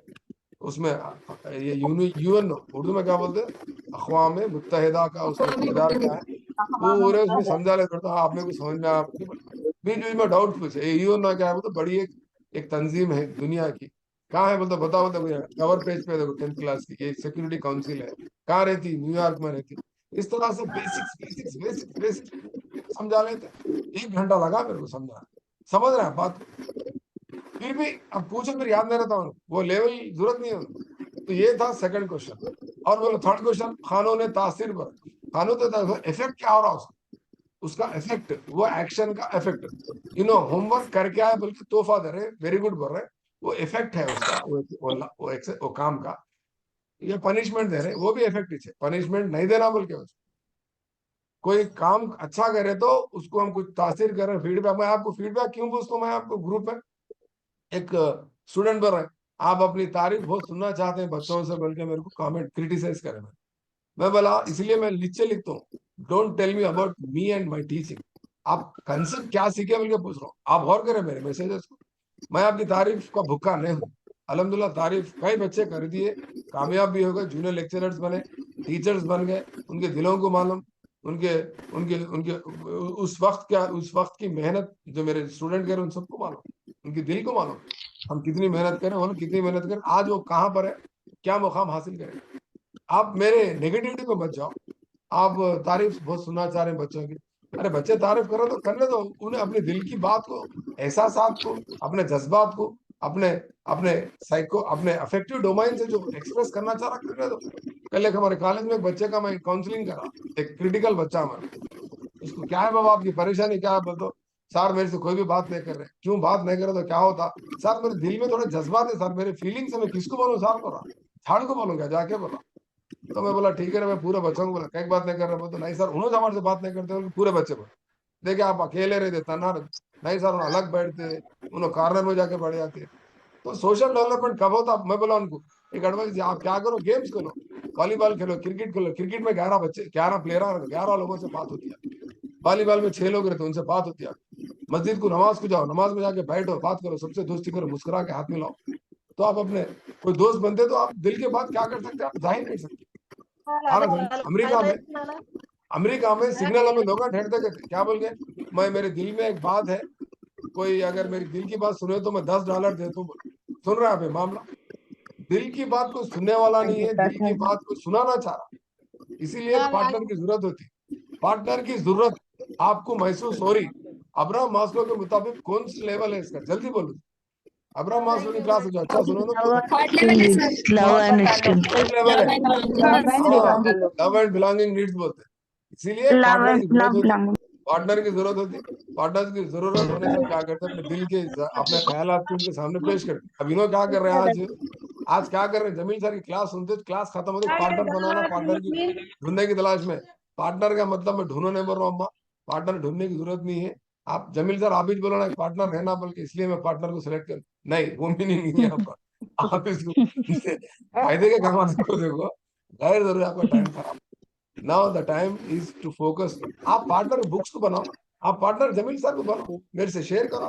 उसमें ये यूएन उर्दू में क्या बोलते हैं, अक़वाम मुत्तहिदा का उसका किरदार क्या है, पूरे उसमें समझा ले करता। आप मेरे को समझ में, आप बीच बीच में डाउट पूछे, यूएन क्या है बोलते, बड़ी एक तंजीम है दुनिया की, कहाँ है बोलते बताओ, कवर पेज पे देखो 10th क्लास की, ये सिक्योरिटी काउंसिल है, कहाँ रहती, न्यूयॉर्क में रहती। इस तरह से बेसिक्स समझा लेते, 1 घंटा लगा मेरे को समझा, समझ रहे हैं बात, फिर भी अब पूछो फिर याद नहीं रहता हूँ, वो लेवल जरूरत नहीं है। तो ये था सेकंड क्वेश्चन। और बोलो थर्ड क्वेश्चन, कानून तासीर पर, कानून इफेक्ट क्या हो रहा उसका इफेक्ट, वो एक्शन का इफेक्ट, होमवर्क करके आए बल्कि तोहफा दे रहे, वेरी गुड बोल रहे, वो इफेक्ट है उसका, वो काम का, ये पनिशमेंट दे रहे, वो भी इफेक्ट है, पनिशमेंट नहीं देना बोल के कोई काम अच्छा करे तो उसको हम कुछ तासीर करें, फीडबैक। मैं आपको फीडबैक क्यों पूछता हूँ? मैं आपको ग्रुप में एक स्टूडेंट पर है, आप अपनी तारीफ बहुत सुनना चाहते हैं बच्चों से, बल्कि मेरे को कमेंट क्रिटिसाइज करें। मैं बोला इसलिए मैं नीचे लिखता हूँ, don't tell me about me and my teaching. आप कंसेप्ट क्या सीखे बोल के पूछ रहा हूँ, आप गौर करें मेरे मैसेजेस को। मैं आपकी तारीफ का भूखा नहीं हूँ। अल्हम्दुलिल्लाह तारीफ कई बच्चे कर दिए, कामयाब भी हो गए, जूनियर लेक्चरर्स बने, टीचर्स बन गए, उनके दिलों को मालूम, उनके उनके उनके उस वक्त की मेहनत जो मेरे स्टूडेंट कर रहे उन सबको मालूम, उनके दिल को मालूम हम कितनी मेहनत करें, वो कितनी मेहनत करें, आज वो कहाँ पर है, क्या मुकाम हासिल करें। आप मेरे नेगेटिविटी में मत जाओ। आप तारीफ बहुत सुनना चाह रहे हैं बच्चों की, अरे बच्चे तारीफ करो तो करने दो, उन्हें अपने दिल की बात को, एहसासात को, अपने जज्बात को, अपने अपने साइको अपने अफेक्टिव डोमाइन से जो एक्सप्रेस करना चाह रहा करने दो। कल एक हमारे कॉलेज में एक बच्चे का मैं काउंसलिंग करा, एक क्रिटिकल बच्चा हमारा, उसको क्या है बाबा आपकी परेशानी क्या है, बोल दो सर मेरे से कोई भी बात नहीं कर रहे। क्यों बात नहीं कर रहे तो क्या होता? सर मेरे दिल में थोड़े जज्बात है सर, मेरे फीलिंग्स है, मैं किसको बोलूँ सर? बोला झाड़ को बोलूंगा जाके बोला। तो मैं बोला ठीक है ना, मैं पूरे बच्चों को बोला कई बात नहीं कर रहा, बोलते नहीं सर उन्होंने हमारे से बात नहीं करते, बोले पूरे बच्चे बोले देखिए आप अकेले रहते तना, नहीं सर उन्हें अलग बैठते, उन्हें कॉर्नर में जाके बैठ जाते। तो सोशल डेवलपमेंट कब होता? मैं बोला उनको एक एडवाइस, आप क्या करो, गेम्स खेलो, वॉलीबॉल खेलो, क्रिकेट खेलो। क्रिकेट में 11 बच्चे, 11 प्लेयर, 11 लोगों से बात होती है। वॉलीबॉल में 6 लोग रहते, उनसे बात होती है। मस्जिद को नमाज को जाओ, नमाज में जाके बैठो, बात करो, सबसे दोस्ती करो, मुस्कुरा के हाथ मिलाओ। तो आप अपने कोई दोस्त बनते तो आप दिल के बात क्या कर सकते, आप जाहिर कर सकते। अमेरिका में सिग्नल में लोग ठहरते कहते क्या बोल गए, मैं मेरे दिल में एक बात है, कोई अगर मेरी दिल की बात सुने तो मैं $10 देता हूँ। सुन रहे हैं आप ये मामला? दिल की बात को सुनने वाला नहीं है, दिल की बात को सुनाना चाह रहा। इसीलिए पार्टनर की जरूरत होती, पार्टनर की जरूरत आपको महसूस हो रही। अब्राहम मास्लो के मुताबिक कौन सा लेवल है इसका, जल्दी बोलो। अब्राहम मास्लो की क्लास जो अच्छा सुनो ना, Love and esteem. लेवल है, Love love and belonging needs बोलते हैं। इसीलिए Love पार्टनर and की जरूरत love होती, belonging. पार्टनर की जरूरत होती। पार्टनर की जरूरत होने से हम क्या करते हैं, अपने दिल के अपने ख्यालात को उनके सामने पेश करते हैं। अब इन्हों क्या कर रहे हैं आज क्या कर रहे हैं, जमील सर की क्लास सुनते, क्लास खत्म होती, पार्टनर बनाना, पार्टनर की ढूंढने की तलाश में। पार्टनर का मतलब मैं ढूंढो नहीं बोल रहा हूँ अम्मा, पार्टनर ढूंढने की जरूरत नहीं है। आप जमील सर आप ही बोलो ना पार्टनर रहना, बल्कि इसलिए मैं पार्टनर को सिलेक्ट कर, नहीं वो मीनिंग नहीं है यहाँ पर। आप इसको फायदे के काम को देखो, गैर जरूरी आपका टाइम खराब। Now the time is to focus. आप पार्टनर बुक्स को बनाओ, आप पार्टनर जमील सर को बनाओ, मेरे से शेयर करो,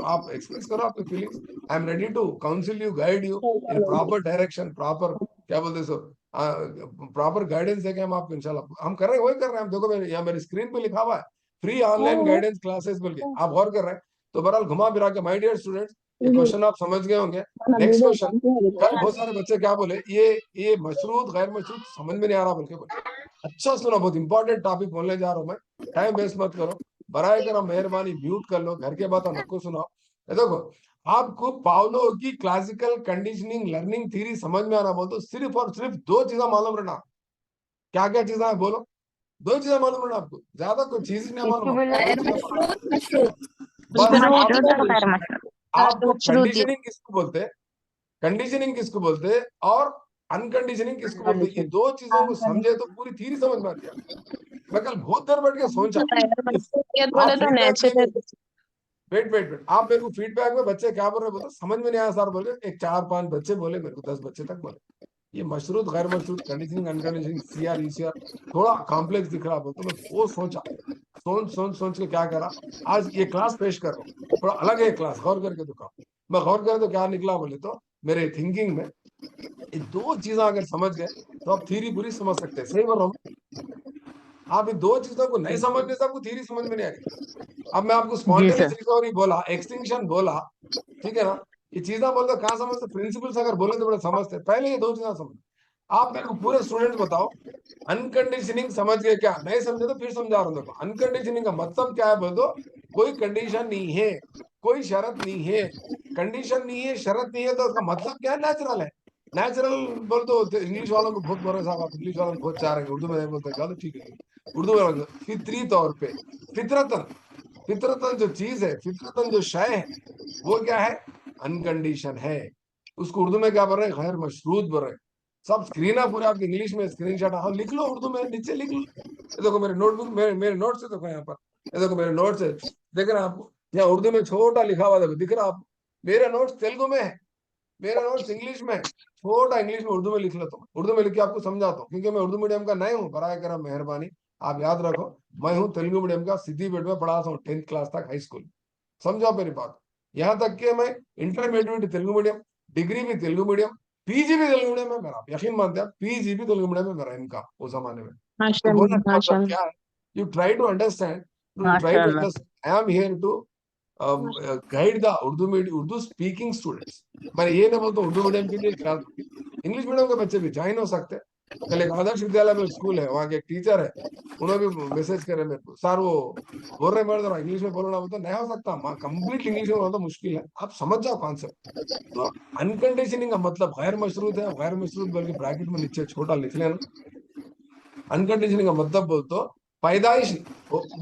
आप एक्सप्रेस करो आपकी feelings. I am ready to counsel you, guide you in proper direction, proper क्या बोलते सो प्रॉपर गाइडेंस देके हम आपको इंशाल्लाह हम कर रहे हैं, वही कर रहे हैं हम। देखो मेरे यहाँ मेरी स्क्रीन पे लिखा हुआ है फ्री ऑनलाइन गाइडेंस क्लासेस बोल के, आप गौर कर रहे हैं। तो बहरहाल घुमा फिरा के माय डियर स्टूडेंट्स, ये क्वेश्चन आप समझ गए होंगे। नेक्स्ट क्वेश्चन, कल बहुत सारे बच्चे क्या बोले, ये मशरूत गैर मशरूत समझ में नहीं आ रहा बोल के बोले। अच्छा सुनो, बहुत इंपॉर्टेंट टॉपिक बोलने जा रहा हूँ मैं, टाइम वेस्ट मत करो, बराए करम मेहरबानी म्यूट कर लो, घर के बात नको सुनाओ। देखो आपको पावलो की क्लासिकल कंडीशनिंग लर्निंग थ्योरी समझ में आना, बोल तो सिर्फ और सिर्फ 2 चीजें मालूम रहना। क्या क्या चीजें है बोलो? 2 चीजें मालूम रहना आपको, ज्यादा कोई चीज नहीं मालूम। बस आपको कंडीशनिंग किसको बोलते हैं, कंडीशनिंग किसको बोलते हैं, और अनकंडीशनिंग किसको बोलते हैं, ये 2 चीजों को समझे तो पूरी थ्योरी समझ में आती है। मैं कल बहुत देर बैठ के सोचा, आप बोले तो फीडबैक नेचुरल। वेट आप मेरे को फीडबैक में बच्चे क्या बोल रहे बोलते समझ में नहीं आया सर, बोले एक 4-5 बच्चे बोले मेरे को, 10 बच्चे तक बोले ये मशरूत गैर मशरूत कंडीशनिंग अनकंडीशनिंग सीआर ईसीआर थोड़ा कॉम्प्लेक्स दिख रहा, बोलते मैं वो सोचा, सोच के क्या करा, आज ये क्लास पेश कर रहा हूँ। थोड़ा अलग है क्लास, गौर करके दिखाओ। मैं गौर करे तो क्या निकला बोले तो, मेरे थिंकिंग में ये 2 चीजें अगर समझ गए तो आप थ्योरी पूरी समझ सकते हैं। सही बोल रहा हूँ? आप इन 2 चीजों को नहीं समझने से आपको थ्योरी समझ में नहीं आएगी। अब मैं आपको स्पॉन्टेनियस रिकवरी बोला, एक्सटिंक्शन बोला, ठीक है ना, ये चीजें बोलते कहाँ समझते, प्रिंसिपल्स अगर बोले तो बड़े समझते, पहले ये 2 चीजें समझ। आप मेरे को पूरे स्टूडेंट्स बताओ, अनकंडीशनिंग समझ गए क्या? नहीं समझे तो फिर समझा रहा हूँ। देखो अनकंडीशनिंग का मतलब क्या है बोल दो, कोई कंडीशन नहीं है, कोई शर्त नहीं है, कंडीशन नहीं है, शर्त नहीं है, तो उसका मतलब क्या है? नेचुरल है। नेचुरल बोल दो, इंग्लिश वालों को बहुत भरोसा, आप इंग्लिश वालों को बहुत चाह रहे हैं, उर्दू में नहीं बोलते क्या, तो ठीक है उर्दू में फितरी तौर पे, फितरतन, फितरतन जो चीज है, फितरतन जो शय है वो क्या है? अनकंडीशन है। उसको उर्दू में क्या बोल रहे हैं? गैर मशरूत बोल रहे हैं। सब स्क्रीन है पूरे आपके इंग्लिश में, स्क्रीन शॉट हाँ लिख लो उर्दू में, नीचे लिख लो। ये देखो मेरे नोटबुक, मेरे नोट्स है देखो यहाँ पर, ये देखो मेरे नोट्स है, देख रहे हैं आपको यहाँ उर्दू में छोटा लिखा हुआ देखो, दिख रहा है आपको? मेरे नोट्स तेलुगु में है, मेरा नोट्स इंग्लिश में, छोटा इंग्लिश में उर्दू में लिख लेता हूँ, उर्दू में लिख के आपको समझाता हूँ, क्योंकि मैं उर्दू मीडियम का नहीं हूँ, बराए करम मेहरबानी आप याद रखो, मैं हूँ तेलुगु मीडियम का, सिद्दीपेट में पढ़ाता हूँ 10th क्लास तक हाई स्कूल। समझो मेरी बात, यहाँ तक कि मैं इंटरमीडिएट भी तेलुगु मीडियम, डिग्री भी तेलुगु मीडियम, पीजी भी तेलुगु मीडियम में मेरा, आप यकीन मानते हैं पीजी भी तेलुगु मीडियम में मेरा इनका उस जमाने में। तो बोलने का मतलब क्या है, you try to understand, you try to understand, I am here to guide the Urdu speaking students. मैं ये नहीं बोलता उर्दू मीडियम के लिए क्लास, इंग्लिश मीडियम के बच्चे भी ज्वाइन हो सकते हैं। कल एक आदर्श विद्यालय में स्कूल है, वहाँ के एक टीचर है, उन्होंने भी मैसेज करे मेरे को, सर वो बोल रहे मेरे जरा इंग्लिश में बोलना, बोलता नहीं हो सकता, कंप्लीट इंग्लिश में बोलना तो मुश्किल है, आप समझ जाओ कॉन्सेप्ट। तो अनकंडीशनिंग का मतलब गैर मशरूत है, गैर मशरूत बोल के ब्रैकेट में नीचे छोटा लिख लेना। अनकंडीशनिंग का मतलब बोल तो पैदाइशी,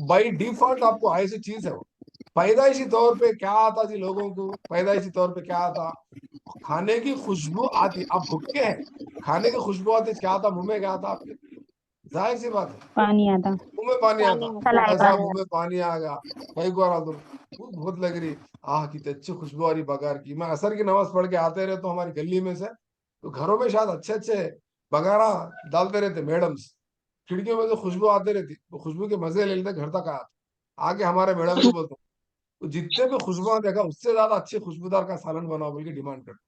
बाई डिफॉल्ट आपको ऐसी चीज है वो, पैदाइशी तौर पे क्या आता जी लोगों को, पैदाइशी तौर पे क्या आता, खाने की खुशबू आती, आप भूखे हैं खाने की खुशबू आती, क्या आता मुंह में, क्या आता आपके, जाहिर सी बात है पानी आता। मुंह में पानी आता, ऐसा मुंह में पानी आ गया, कई को तो भूख बहुत लग रही, आह कितनी अच्छी खुशबू आ रही बघार की, मैं असर की नमाज पढ़ के आते रहे तो हमारी गली में से, तो घरों में शायद अच्छे अच्छे बघारा डालते रहते मैडम्स, खिड़कियों में से खुशबू आती रहती, तो खुशबू के मजे ले लेते, घर तक आके हमारे मैडम को बोलते, तो जितने भी खुशबुआ देखा उससे ज्यादा अच्छी खुशबूदार का सालन बनाओ बोल के डिमांड करते।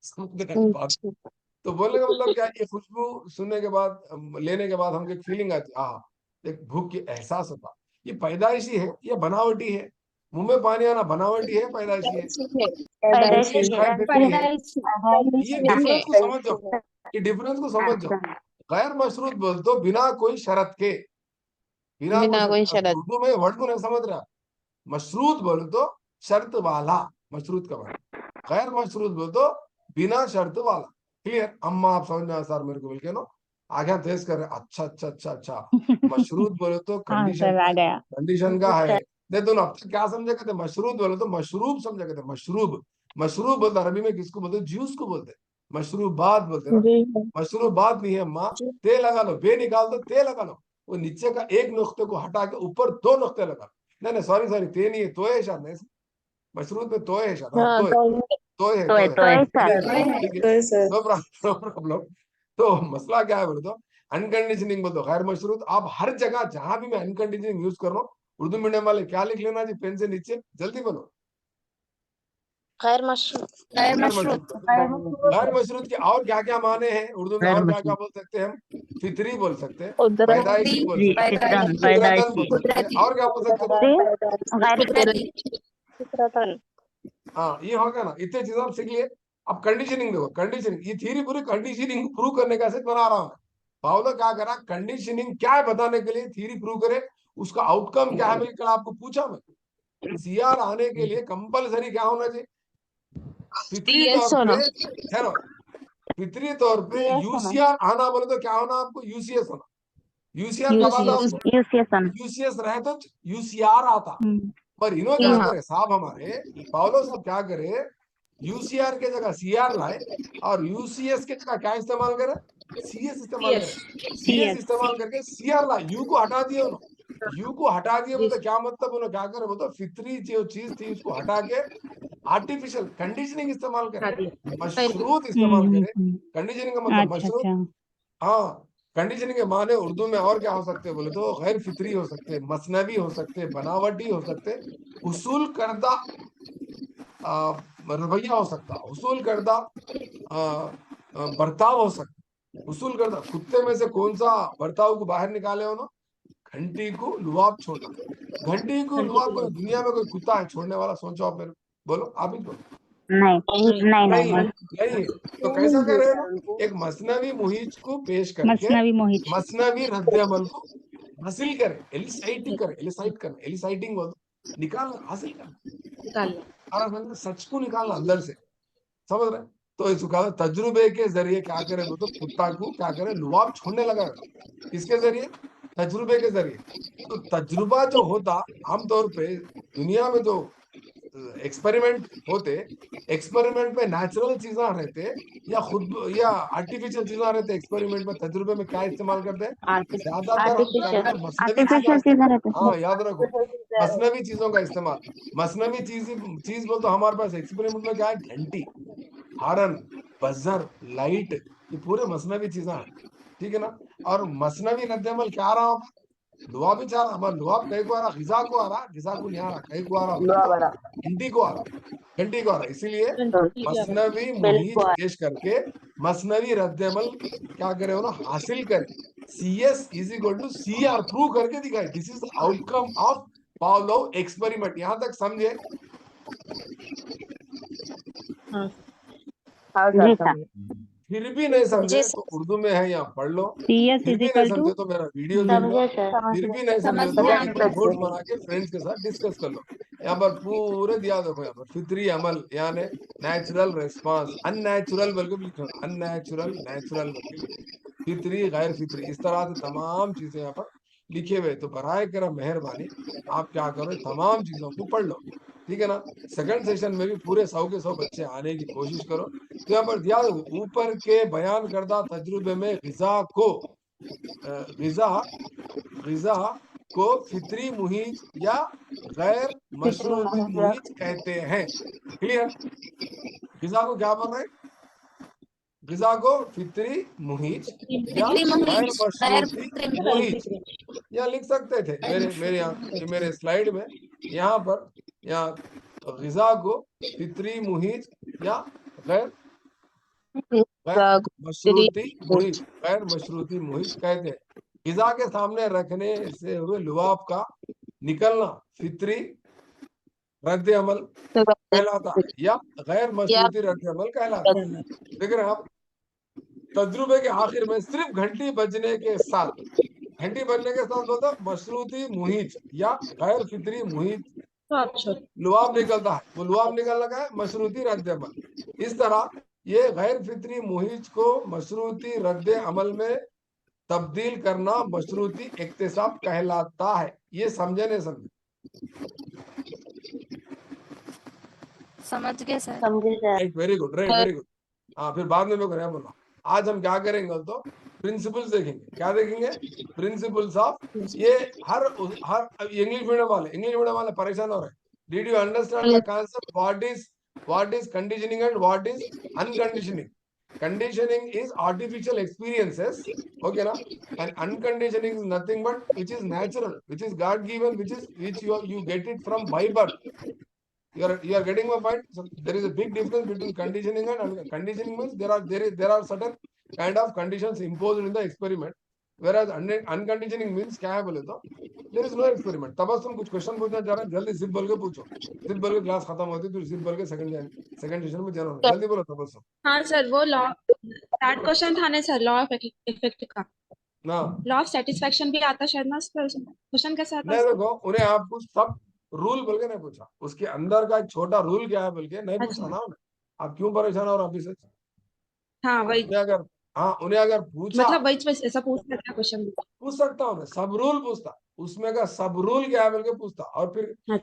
समझ रहे हैं बात? तो बोलने का मतलब क्या, ये खुशबू सुनने के बाद, लेने के बाद हमको एक फीलिंग आती, एक भूख की एहसास होता, ये पैदाइशी है, ये बनावटी है, मुंह में पानी आना बनावटी है, पैदाइशी है, गैर फितरी है। ये डिफरेंस को समझ जाओ, ये डिफरेंस को समझ जाओ। गैर मशरूत बोल तो बिना कोई शर्त के, बिना कोई शर्त, उर्दू में वर्ड को नहीं समझ रहा, मशरूत बोले तो शर्त वाला, मशरूत का मतलब, गैर मशरूत बोले तो बिना शर्त वाला। क्लियर? अम्मा आप समझ में सर मेरे को बोल के नो आगे तेज कर रहे, अच्छा अच्छा अच्छा अच्छा। मशरूत बोले तो हाँ सर आ गया। कंडीशन का है, दे दो ना, अब तक क्या समझे कहते, मशरूत बोले तो मशरूब समझे कहते, मशरूब, मशरूब बोलते अरबी में किसको बोलते, जूस को बोलते, मशरूबात बोलते ना, मशरूबात नहीं है अम्मा, ते लगा लो, बे निकाल दो, ते लगा लो, वो नीचे का एक नुक्ते को हटा के ऊपर दो नुक्ते लगा लो, नहीं नहीं सॉरी सॉरी, ते नहीं है, तो है शायद, नहीं मशरूत में तो है शायद, हाँ तो है ठीक है, नो प्रॉब्लम। तो मसला क्या है बोले तो अनकंडीशनिंग बोल दो, गैर मशरूत, आप हर जगह जहां भी मैं अनकंडीशनिंग यूज कर रहा हूँ, उर्दू मीडियम वाले क्या लिख लेना जी पेन से नीचे, जल्दी बोलो, गैर मशरूत। गैर मशरूत। गैर मशरूत के और क्या क्या माने हैं उर्दू में, और क्या क्या बोल सकते हैं हम, फितरी बोल सकते हैं, पैदाइशी बोल सकते हैं, फितरतन बोल सकते हैं, और क्या बोल सकते हैं, हाँ ये हो गया ना, इतने चीजें आप सीख लिए। अब कंडीशनिंग देखो, कंडीशनिंग, ये थ्योरी पूरी कंडीशनिंग प्रूव करने का सेट बना रहा हूँ। पावलो क्या करा, कंडीशनिंग क्या है बताने के लिए थ्योरी प्रूव करे, उसका आउटकम क्या है कल आपको पूछा मैं, सीआर आने के लिए कंपलसरी क्या होना चाहिए, फितरी तौर पे, चलो फितरी तौर पे यूसीआर आना बोले तो क्या होना आपको, यूसीएस होना, यूसीआर कब आता आपको, यूसीएस रहे तो यूसीआर आता, पर इन्हों क्या करे साहब, हमारे पावलो साहब क्या करे, यूसीआर के जगह सीआर लाए, और यूसीएस के जगह क्या इस्तेमाल करे, सीएस इस्तेमाल करे, सीएस इस्तेमाल करके सीआर लाए, यू को हटा दिए उन्होंने, यू को हटा दिए मतलब क्या मतलब, उन्होंने क्या करे बोलते, फितरी जो चीज थी उसको हटा के आर्टिफिशियल कंडीशनिंग इस्तेमाल करे, मशरूत इस्तेमाल करे। कंडीशनिंग का मतलब मशरूत, हाँ कंडीशनिंग के माने उर्दू में और क्या हो सकते हैं बोले तो गैर फितरी हो सकते हैं, मसनवी हो सकते हैं, बनावटी हो सकते हैं, उसूल करदा रवैया हो सकता, उसूल करदा बर्ताव हो सकता, उसूल करदा, कुत्ते में से कौन सा बर्ताव को बाहर निकाले हो ना, घंटी को लुआब छोड़ना, घंटी को लुआब, कोई दुनिया में कोई कुत्ता है छोड़ने वाला, सोचो आप मेरे, बोलो आप ही बोलो, नहीं है, तो कैसा कर रहे हो, एक मसनवी मुहिज को पेश करके मसनवी रद्द अमल को हासिल करे, एलिसाइटिंग करे, एलिसाइट करना, एलिसाइटिंग बोल निकालना, हासिल करना, सच को निकालना अंदर से, समझ रहे, तो इसको कहा तजुर्बे के जरिए क्या करे वो, तो कुत्ता को क्या करे लुआब छोड़ने लगा, किसके जरिए, तजुर्बे के जरिए। तो तजुर्बा जो होता आमतौर पे दुनिया में जो एक्सपेरिमेंट होते, एक्सपेरिमेंट में नेचुरल चीजें रहते या खुद या आर्टिफिशियल चीजें रहते, एक्सपेरिमेंट में तजर्बे में क्या इस्तेमाल करते हैं, ज्यादातर हम क्या करते हैं, मसनवी आर्टिफिशियल चीजें। चीजें रहती हाँ याद रखो, मसनवी चीजों का इस्तेमाल। मसनवी चीज बोल तो हमारे पास एक्सपेरिमेंट में क्या है, घंटी, हारन, बजर, लाइट, ये पूरे मसनवी चीजें हैं, ठीक है ना। और मसनवी रद्दमल क्या आ रहा, लुआब ही चाह रहा, हमारा लुआब कहीं को आ रहा, गिजा को आ रहा, गिजा को नहीं आ रहा, कहीं को आ रहा, घंटी को आ रहा, घंटी को आ रहा। इसीलिए मसनवी मुहीज पेश करके मसनवी रद्दमल क्या करे हो ना, हासिल करे, CS is equal to CR prove करके दिखाए। This is outcome of Pavlov experiment. यहां तक समझे? जी सर। फिर भी नहीं समझे जी तो उर्दू में है, यहाँ पढ़ लो। CS फिर इज भी नहीं इक्वल टू समझे तो मेरा वीडियो देख लो। समझे सर। फिर भी नहीं समझे समझ तो गया। एक नोट बना के फ्रेंड्स के साथ डिस्कस कर लो। यहाँ पर पूरे दिया देखो, यहाँ पर फितरी अमल यानी नेचुरल रेस्पॉन्स, अननेचुरल बल्कि लिखो, अननेचुरल, नेचुरल बल्कि, फितरी, गैर फितरी, इस तरह से तमाम चीजें यहाँ पर लिखे हुए। तो बराए करम मेहरबानी आप क्या करो, तमाम चीजों को पढ़ लो, ठीक है ना। सेकंड सेशन में भी पूरे 100 के 100 बच्चे आने की कोशिश करो। तो यहाँ पर दिया ऊपर के बयान करदा तजुर्बे में गिजा को फितरी मुहिज या गैर मशरूती मुहिज कहते हैं। क्लियर? गिजा को क्या बोल रहे हैं? गिजा को फितरी मुहिज या गैर मशरूती मुहिज, या लिख सकते थे मेरे यहाँ मेरे स्लाइड में, यहाँ पर, यहाँ गिजा को फितरी मुहिज या गैर गैर मशरूती मुहिज कहते हैं। गिजा के सामने रखने से हुए लुआब का निकलना फितरी रद्द अमल कहलाता है या गैर मशरूती रद्द अमल कहलाता है। देख रहे हैं आप, तजुर्बे के आखिर में सिर्फ घंटी बजने के साथ बोलते मशरूती मुहिज या गैर फितरी मुहिज लुआब निकलता है। वो लुआब निकलने का है मशरूती रद्द अमल। इस तरह ये गैर फितरी मुहिज को मशरूती रद्द अमल में तब्दील करना मशरूती इक्तिसाब कहलाता है। ये समझे नहीं समझे? समझ गए सर। समझे sir. Very good, very good. हाँ, फिर बाद में मैं क्या बोला, आज हम क्या करेंगे तो प्रिंसिपल्स देखेंगे। क्या देखेंगे? प्रिंसिपल्स ऑफ, ये हर इंग्लिश मीडियम वाले परेशान हो रहे हैं। Did you understand the concept? What is conditioning and what is unconditioning? Conditioning is artificial experiences, okay na, and unconditioning is nothing but which is natural, which is God given, which you get it from by birth. You are getting my point? So there is a big difference between conditioning and conditioning. Means there are certain kind of conditions imposed in the experiment, whereas unconditioning means क्या है बोले तो there is no experiment. Tabassum कुछ question पूछना चाह रहा है, जल्दी जिप बोल के पूछो। जिप बोल के क्लास खत्म होती है, फिर जिप बोल के सेकंड सेशन में जाना, जल्दी बोलो तबस्सुम। हाँ सर, वो लॉ थर्ड क्वेश्चन था ना सर, लॉ ऑफ इफेक्ट का, ना लॉ ऑफ सेटिस्फेक्शन भी आता शायद ना सर, क्वेश्चन कैसे आता नहीं है? देखो, उन्हें आपको सब रूल बोल के नहीं पूछा, उसके अंदर का एक छोटा रूल क्या है बोल के नहीं पूछा ना उन्हें। आप क्यों परेशान हो रहे अभी से? हाँ वही, उन्हें अगर पूछा, मतलब वही ऐसा पूछ सकता क्वेश्चन, पूछ सकता हूँ, सब रूल पूछता, उसमें का सब रूल क्या है बोल के पूछता, और फिर